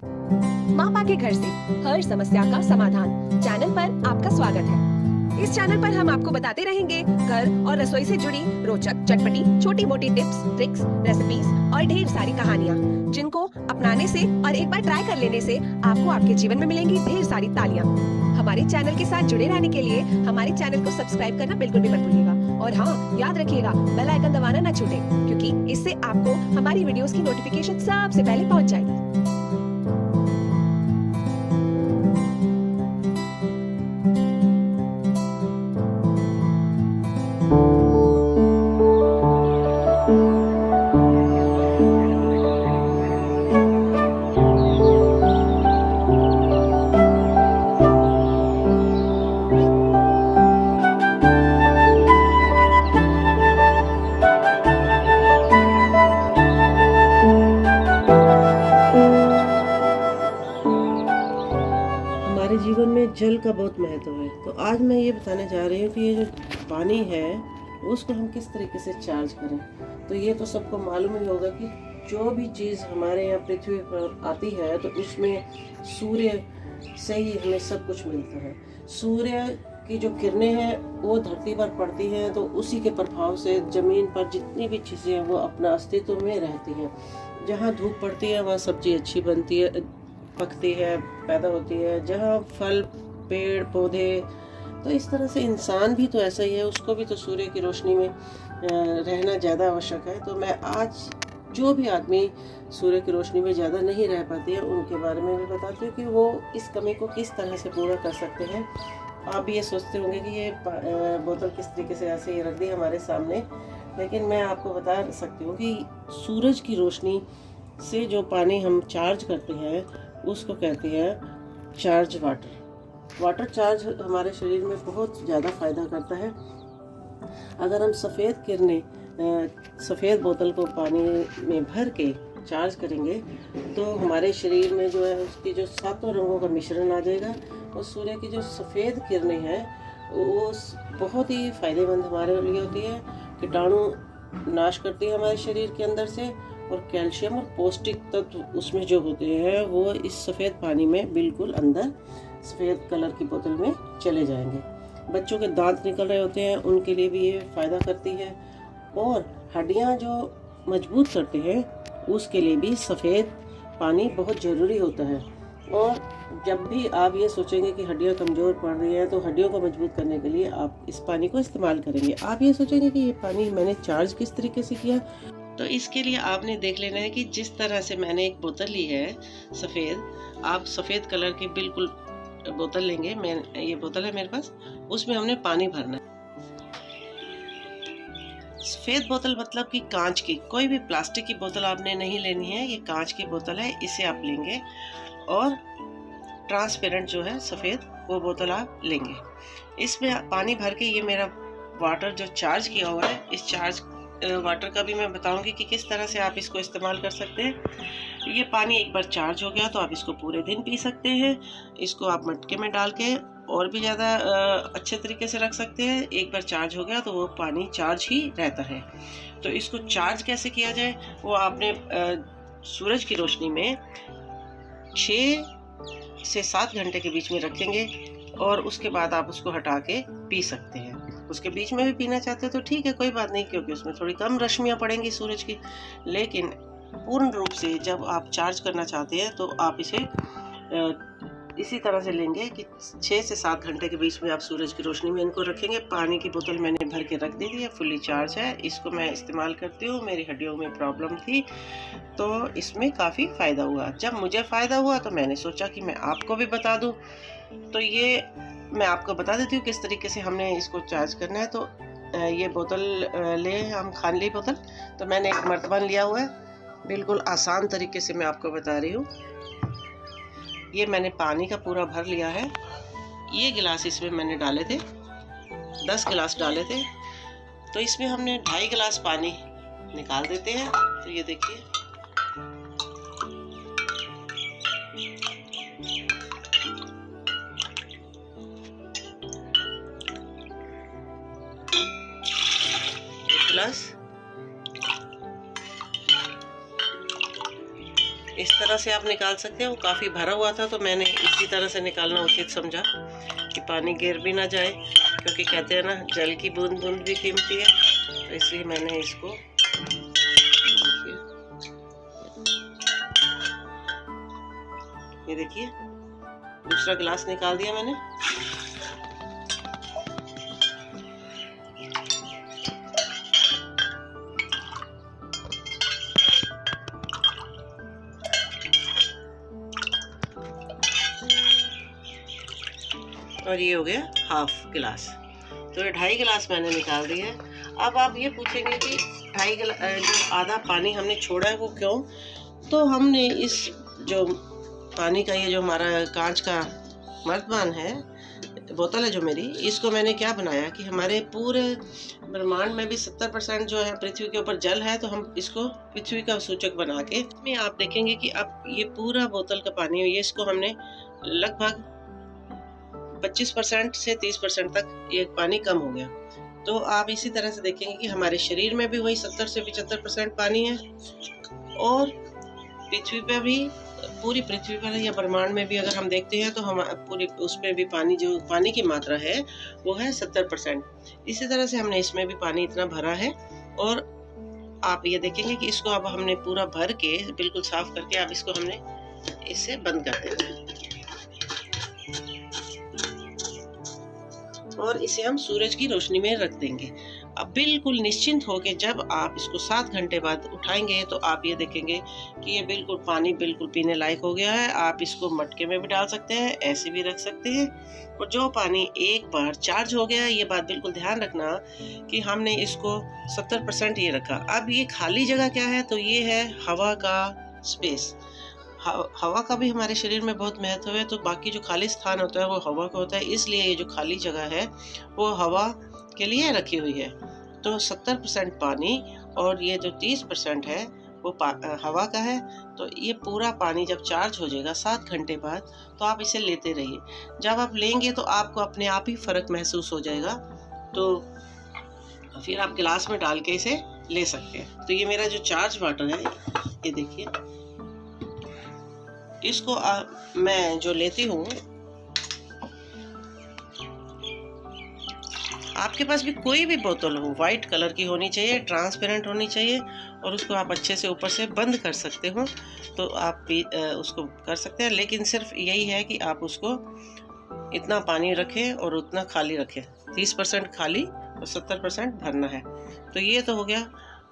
मापा के घर से हर समस्या का समाधान चैनल पर आपका स्वागत है। इस चैनल पर हम आपको बताते रहेंगे घर और रसोई से जुड़ी रोचक, चटपटी, छोटी मोटी टिप्स, ट्रिक्स, रेसिपीज और ढेर सारी कहानियाँ, जिनको अपनाने से और एक बार ट्राई कर लेने से आपको आपके जीवन में मिलेंगी ढेर सारी तालियाँ। हमारे चैनल के साथ जुड़े रहने के लिए हमारे चैनल को सब्सक्राइब करना बिल्कुल भी मत भूलिएगा। और हाँ, याद रखिएगा बेल आइकन दबाना न छूटे, क्योंकि इससे आपको हमारी वीडियोस की नोटिफिकेशन सबसे पहले पहुंच जाएगी। हमारे जीवन में जल का बहुत महत्व है। तो आज मैं ये बताने जा रही हूँ कि ये जो पानी है उसको हम किस तरीके से चार्ज करें। तो ये तो सबको मालूम ही होगा कि जो भी चीज़ हमारे यहाँ पृथ्वी पर आती है तो उसमें सूर्य से ही हमें सब कुछ मिलता है। सूर्य की जो किरणें हैं वो धरती पर पड़ती हैं, तो उसी के प्रभाव से ज़मीन पर जितनी भी चीज़ें हैं वो अपना अस्तित्व में रहती हैं। जहाँ धूप पड़ती है वहाँ सब्जी अच्छी बनती है, पकती है, पैदा होती है। जहाँ फल, पेड़ पौधे, तो इस तरह से इंसान भी तो ऐसा ही है, उसको भी तो सूर्य की रोशनी में रहना ज़्यादा आवश्यक है। तो मैं आज जो भी आदमी सूर्य की रोशनी में ज़्यादा नहीं रह पाते हैं उनके बारे में भी बताती हूँ कि वो इस कमी को किस तरह से पूरा कर सकते हैं। आप भी ये सोचते होंगे कि ये बोतल किस तरीके से ऐसे ही रख दी हमारे सामने, लेकिन मैं आपको बता सकती हूँ कि सूरज की रोशनी से जो पानी हम चार्ज करते हैं उसको कहते हैं चार्ज वाटर। वाटर चार्ज हमारे शरीर में बहुत ज़्यादा फ़ायदा करता है। अगर हम सफ़ेद बोतल को पानी में भर के चार्ज करेंगे तो हमारे शरीर में जो है उसकी जो 7 रंगों का मिश्रण आ जाएगा। और सूर्य की जो सफ़ेद किरणें हैं वो बहुत ही फ़ायदेमंद हमारे लिए होती है। कीटाणु नाश करती है हमारे शरीर के अंदर से, और कैल्शियम और पौष्टिक तत्व उसमें जो होते हैं वो इस सफ़ेद पानी में बिल्कुल अंदर सफ़ेद कलर की बोतल में चले जाएंगे। बच्चों के दांत निकल रहे होते हैं उनके लिए भी ये फ़ायदा करती है। और हड्डियां जो मजबूत करते हैं उसके लिए भी सफ़ेद पानी बहुत ज़रूरी होता है। और जब भी आप ये सोचेंगे कि हड्डियां कमज़ोर पड़ रही हैं तो हड्डियों को मजबूत करने के लिए आप इस पानी को इस्तेमाल करेंगे। आप ये सोचेंगे कि ये पानी मैंने चार्ज किस तरीके से किया, तो इसके लिए आपने देख लेना है कि जिस तरह से मैंने एक बोतल ली है सफ़ेद, आप सफ़ेद कलर की बिल्कुल बोतल लेंगे। ये बोतल है मेरे पास, उसमें हमने पानी भरना है। सफ़ेद बोतल मतलब कि कांच की, कोई भी प्लास्टिक की बोतल आपने नहीं लेनी है, ये कांच की बोतल है, इसे आप लेंगे। और ट्रांसपेरेंट जो है सफ़ेद वो बोतल आप लेंगे। इसमें पानी भर के ये मेरा वाटर जो चार्ज किया हुआ है, इस चार्ज वाटर का भी मैं बताऊंगी कि किस तरह से आप इसको इस्तेमाल कर सकते हैं। ये पानी एक बार चार्ज हो गया तो आप इसको पूरे दिन पी सकते हैं। इसको आप मटके में डाल के और भी ज़्यादा अच्छे तरीके से रख सकते हैं। एक बार चार्ज हो गया तो वो पानी चार्ज ही रहता है। तो इसको चार्ज कैसे किया जाए वो आपने सूरज की रोशनी में 6 से 7 घंटे के बीच में रखेंगे और उसके बाद आप उसको हटा के पी सकते हैं। उसके बीच में भी पीना चाहते हो तो ठीक है, कोई बात नहीं, क्योंकि उसमें थोड़ी कम रश्मियाँ पड़ेंगी सूरज की। लेकिन पूर्ण रूप से जब आप चार्ज करना चाहते हैं तो आप इसे इसी तरह से लेंगे कि 6 से 7 घंटे के बीच में आप सूरज की रोशनी में इनको रखेंगे। पानी की बोतल मैंने भर के रख दी थी, फुल्ली चार्ज है, इसको मैं इस्तेमाल करती हूँ। मेरी हड्डियों में प्रॉब्लम थी तो इसमें काफ़ी फ़ायदा हुआ। जब मुझे फ़ायदा हुआ तो मैंने सोचा कि मैं आपको भी बता दूँ। तो ये मैं आपको बता देती हूँ किस तरीके से हमने इसको चार्ज करना है। तो ये बोतल ले हम खाली बोतल, तो मैंने एक मर्तबान लिया हुआ है। बिल्कुल आसान तरीके से मैं आपको बता रही हूँ। ये मैंने पानी का पूरा भर लिया है। ये गिलास इसमें मैंने डाले थे, 10 गिलास डाले थे। तो इसमें हमने 2.5 गिलास पानी निकाल देते हैं। तो ये देखिए, गिलास इस तरह से आप निकाल सकते हैं। वो काफ़ी भरा हुआ था तो मैंने इसी तरह से निकालना उचित समझा कि पानी गिर भी ना जाए, क्योंकि कहते हैं ना जल की बूंद बूंद भी कीमती है, तो इसलिए मैंने इसको ये देखिए दूसरा गिलास निकाल दिया मैंने। और ये हो गया हाफ गिलास, तो ये 2.5 गिलास मैंने निकाल दिया है। अब आप ये पूछेंगे कि 2.5 गिलास जो आधा पानी हमने छोड़ा है वो क्यों? तो हमने इस जो पानी का ये जो हमारा कांच का मर्तबान है, बोतल है जो मेरी, इसको मैंने क्या बनाया कि हमारे पूरे ब्रह्मांड में भी 70% जो है पृथ्वी के ऊपर जल है, तो हम इसको पृथ्वी का सूचक बना के में आप देखेंगे कि अब ये पूरा बोतल का पानी है, ये इसको हमने लगभग 25% से 30% तक ये पानी कम हो गया। तो आप इसी तरह से देखेंगे कि हमारे शरीर में भी वही 70 से 75% पानी है, और पृथ्वी पे भी, पूरी पृथ्वी पर या ब्रह्मांड में भी अगर हम देखते हैं तो हम पूरी उसमें भी पानी, जो पानी की मात्रा है वो है 70%। इसी तरह से हमने इसमें भी पानी इतना भरा है, और आप ये देखेंगे कि इसको अब हमने पूरा भर के बिल्कुल साफ करके अब इसको हमने इससे बंद कर देना है, और इसे हम सूरज की रोशनी में रख देंगे। अब बिल्कुल निश्चिंत होकर जब आप इसको 7 घंटे बाद उठाएंगे तो आप ये देखेंगे कि ये बिल्कुल पानी बिल्कुल पीने लायक हो गया है। आप इसको मटके में भी डाल सकते हैं, ऐसे भी रख सकते हैं, और जो पानी एक बार चार्ज हो गया, ये बात बिल्कुल ध्यान रखना कि हमने इसको 70% ये रखा। अब ये खाली जगह क्या है? तो ये है हवा का स्पेस। हवा का भी हमारे शरीर में बहुत महत्व है, तो बाकी जो खाली स्थान होता है वो हवा का होता है, इसलिए ये जो खाली जगह है वो हवा के लिए रखी हुई है। तो 70% पानी और ये जो 30% है वो हवा का है। तो ये पूरा पानी जब चार्ज हो जाएगा 7 घंटे बाद, तो आप इसे लेते रहिए। जब आप लेंगे तो आपको अपने आप ही फ़र्क महसूस हो जाएगा, तो फिर आप गिलास में डाल के इसे ले सकते हैं। तो ये मेरा जो चार्ज वाटर है, ये देखिए, इसको मैं जो लेती हूँ, आपके पास भी कोई भी बोतल हो, वाइट कलर की होनी चाहिए, ट्रांसपेरेंट होनी चाहिए, और उसको आप अच्छे से ऊपर से बंद कर सकते हो, तो आप भी उसको कर सकते हैं। लेकिन सिर्फ यही है कि आप उसको इतना पानी रखें और उतना खाली रखें, 30% खाली और 70% भरना है। तो ये तो हो गया।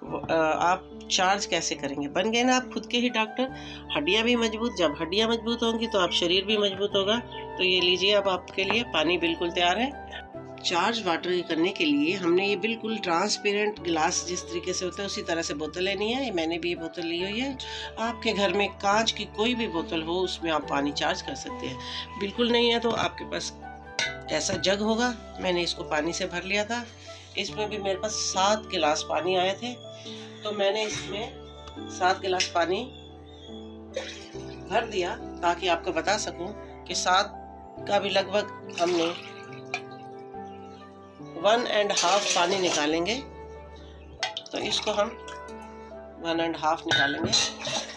आप चार्ज कैसे करेंगे? बन गए ना आप खुद के ही डॉक्टर। हड्डियां भी मजबूत, जब हड्डियां मजबूत होंगी तो आप शरीर भी मजबूत होगा। तो ये लीजिए, अब आपके लिए पानी बिल्कुल तैयार है। चार्ज वाटर करने के लिए हमने ये बिल्कुल ट्रांसपेरेंट गिलास जिस तरीके से होता है उसी तरह से बोतल लेनी है। मैंने भी ये बोतल ली हुई है। आपके घर में कांच की कोई भी बोतल हो, उसमें आप पानी चार्ज कर सकते हैं। बिल्कुल नहीं है तो आपके पास ऐसा जग होगा, मैंने इसको पानी से भर लिया था। इसमें भी मेरे पास 7 गिलास पानी आए थे, तो मैंने इसमें 7 गिलास पानी भर दिया, ताकि आपको बता सकूं कि 7 का भी लगभग हमने 1.5 पानी निकालेंगे। तो इसको हम 1.5 निकालेंगे।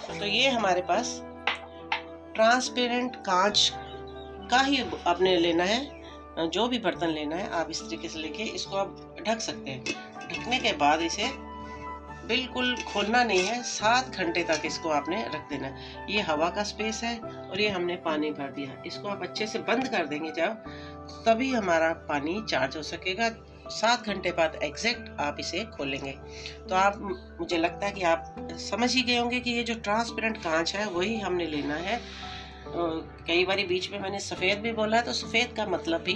तो ये हमारे पास ट्रांसपेरेंट कांच का ही आपने लेना है। जो भी बर्तन लेना है आप इस तरीके से लेके इसको आप ढक सकते हैं। ढकने के बाद इसे बिल्कुल खोलना नहीं है, 7 घंटे तक इसको आपने रख देना है। ये हवा का स्पेस है और ये हमने पानी भर दिया। इसको आप अच्छे से बंद कर देंगे जब, तभी हमारा पानी चार्ज हो सकेगा। 7 घंटे बाद एग्जैक्ट आप इसे खोलेंगे। तो आप, मुझे लगता है कि आप समझ ही गए होंगे कि ये जो ट्रांसपेरेंट कांच है वही हमने लेना है। कई बार बीच में मैंने सफ़ेद भी बोला है, तो सफ़ेद का मतलब भी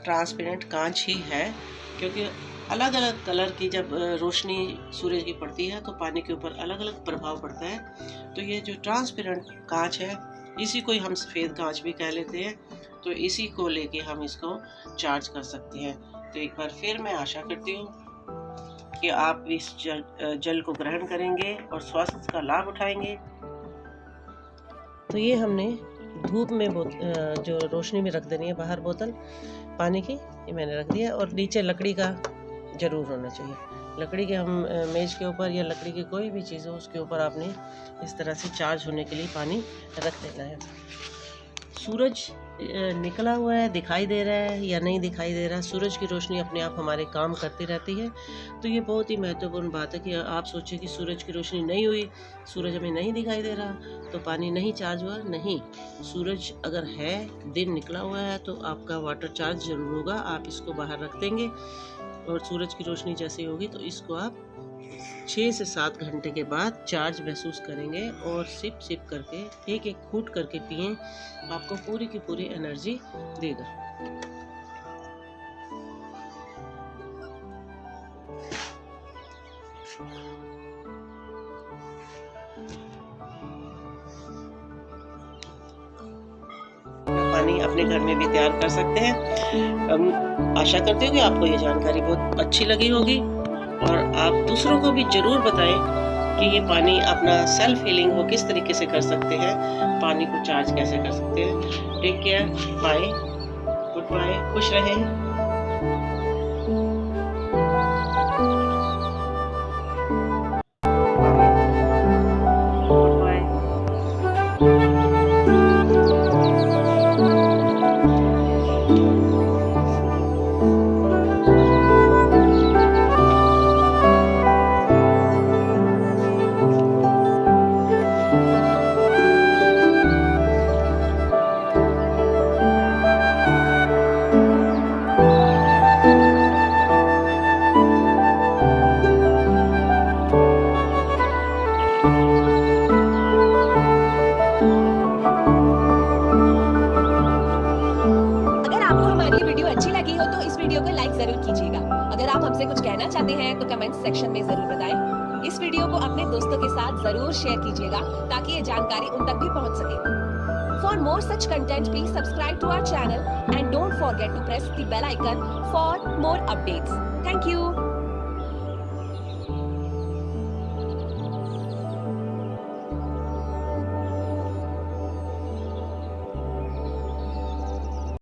ट्रांसपेरेंट कांच ही है, क्योंकि अलग अलग कलर की जब रोशनी सूरज की पड़ती है तो पानी के ऊपर अलग अलग प्रभाव पड़ता है। तो ये जो ट्रांसपेरेंट कांच है, इसी को ही हम सफ़ेद कांच भी कह लेते हैं। तो इसी को लेके हम इसको चार्ज कर सकते हैं। तो एक बार फिर मैं आशा करती हूँ कि आप इस जल को ग्रहण करेंगे और स्वास्थ्य का लाभ उठाएंगे। तो ये हमने धूप में जो रोशनी में रख देनी है बाहर बोतल पानी की, ये मैंने रख दिया। और नीचे लकड़ी का ज़रूर होना चाहिए। लकड़ी के हम मेज के ऊपर या लकड़ी की कोई भी चीज़ हो उसके ऊपर आपने इस तरह से चार्ज होने के लिए पानी रख देना है। सूरज निकला हुआ है, दिखाई दे रहा है या नहीं दिखाई दे रहा, सूरज की रोशनी अपने आप हमारे काम करती रहती है। तो ये बहुत ही महत्वपूर्ण बात है कि आप सोचें कि सूरज की रोशनी नहीं हुई, सूरज हमें नहीं दिखाई दे रहा तो पानी नहीं चार्ज हुआ। नहीं, सूरज अगर है, दिन निकला हुआ है तो आपका वाटर चार्ज जरूर होगा। आप इसको बाहर रख देंगे और सूरज की रोशनी जैसे होगी तो इसको आप 6 से 7 घंटे के बाद चार्ज महसूस करेंगे और सिप सिप करके एक एक घूंट करके पिएं, आपको पूरी की पूरी एनर्जी देगा। पानी अपने घर में भी तैयार कर सकते हैं। आशा करती हूँ कि आपको ये जानकारी बहुत अच्छी लगी होगी और आप दूसरों को भी जरूर बताएं कि ये पानी अपना सेल्फ हीलिंग को किस तरीके से कर सकते हैं, पानी को चार्ज कैसे कर सकते हैं। Take care, bye, good bye, खुश रहें। वीडियो को लाइक जरूर कीजिएगा। अगर आप हमसे कुछ कहना चाहते हैं तो कमेंट सेक्शन में जरूर बताएं। इस वीडियो को अपने दोस्तों के साथ जरूर शेयर कीजिएगा ताकि ये जानकारी उन तक भी पहुंच सके। For more such content, please subscribe to our channel and don't forget to press the bell icon for more updates. Thank you.